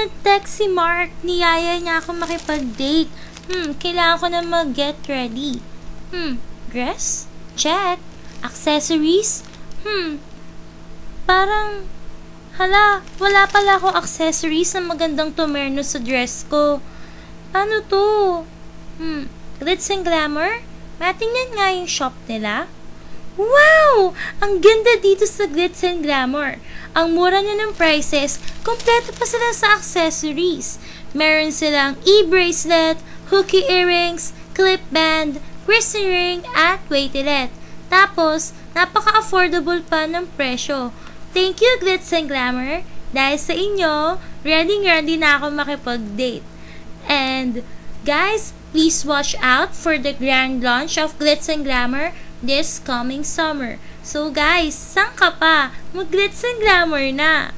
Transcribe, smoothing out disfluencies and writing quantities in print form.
nag-text si Mark. Niyaya niya ako makipag-date. Kailangan ko na mag-get ready. Dress? Check. Accessories? Parang, wala pala ako accessories na magandang tumerno sa dress ko. Ano to? Glitz and Glamour? Matingnan nga yung shop nila. Wow! Ang ganda dito sa Glitz and Glamour. Ang mura niya ng prices, kompleto pa sila sa accessories. Meron silang e-bracelet, hooky earrings, clip band, wrist ring, at waistlet. Tapos, napaka-affordable pa ng presyo. Thank you, Glitz and Glamour. Dahil sa inyo, ready na ako makipag-date. And, guys, please watch out for the grand launch of Glitz and Glamour this coming summer. So guys, saan ka pa? Mag-Glitz and Glamour na!